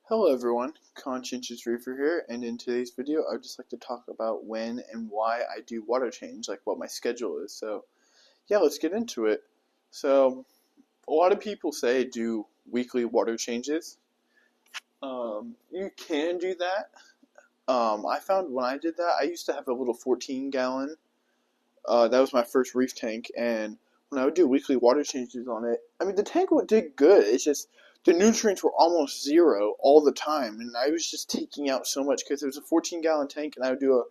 Hello everyone, Conscientious Reefer here, and in today's video I'd just like to talk about when and why I do water change, like what my schedule is. So yeah, let's get into it. So a lot of people say do weekly water changes. You can do that. I found when I did that, I used to have a little 14 gallon. That was my first reef tank, and when I would do weekly water changes on it, I mean the tank did good. It's just the nutrients were almost zero all the time, and I was just taking out so much because it was a 14-gallon tank, and I would do a.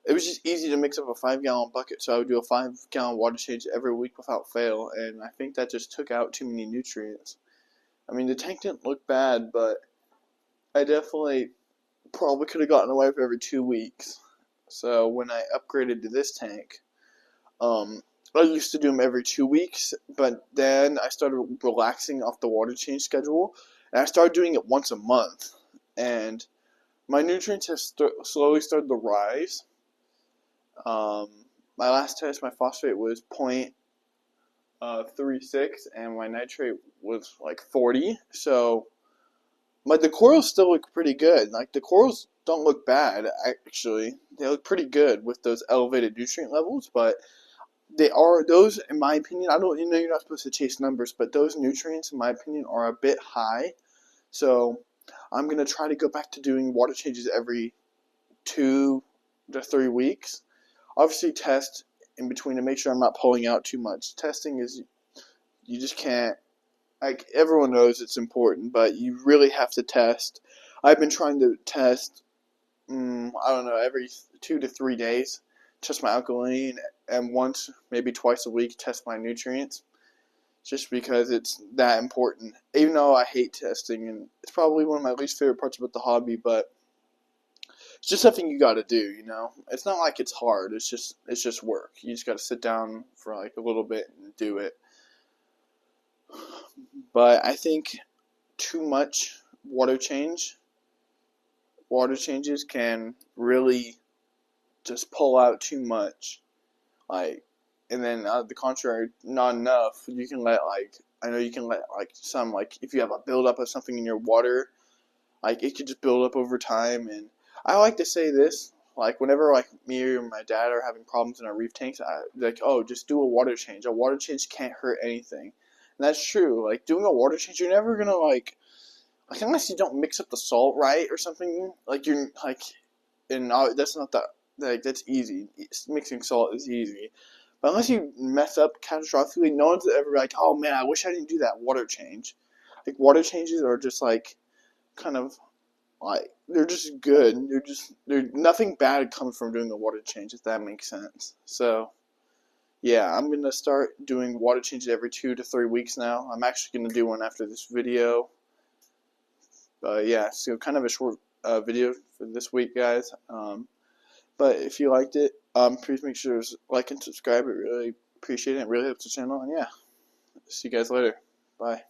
It was just easy to mix up a 5-gallon bucket, so I would do a 5-gallon water change every week without fail, and I think that just took out too many nutrients. I mean the tank didn't look bad, but I definitely probably could have gotten away with every 2 weeks. So when I upgraded to this tank. I used to do them every 2 weeks, but then I started relaxing off the water change schedule, and I started doing it once a month. And my nutrients have slowly started to rise. My last test, my phosphate was 0.36, and my nitrate was like 40. So, the corals still look pretty good. Like the corals don't look bad, actually. They look pretty good with those elevated nutrient levels, but those, in my opinion, I don't, you're not supposed to chase numbers, but those nutrients, in my opinion, are a bit high. So I'm going to try to go back to doing water changes every 2 to 3 weeks. Obviously test in between to make sure I'm not pulling out too much. Testing is, you just can't, like, everyone knows it's important, but you really have to test. I've been trying to test, I don't know, every 2 to 3 days. Test my alkaline, and once, maybe twice a week, test my nutrients, just because it's that important. Even though I hate testing, and it's probably one of my least favorite parts about the hobby, but it's just something you got to do. It's not like it's hard. It's just work. You just got to sit down for like a little bit and do it. But I think too much water changes can really just pull out too much, and then the contrary, not enough. You can let some, if you have a buildup of something in your water, it could just build up over time. And I like to say this, whenever me or my dad are having problems in our reef tanks, just do a water change. A water change can't hurt anything, and that's true. Doing a water change, you're never gonna unless you don't mix up the salt right or something. That's not that. That's easy. Mixing salt is easy. But unless you mess up catastrophically, no one's ever oh man, I wish I didn't do that water change. Water changes are just kind of they're just good. Nothing bad comes from doing a water change, if that makes sense. So yeah, I'm gonna start doing water changes every 2 to 3 weeks now. I'm actually gonna do one after this video. Yeah, so kind of a short video for this week, guys. But if you liked it, please make sure to like and subscribe. I really appreciate it. It really helps the channel. And yeah, see you guys later. Bye.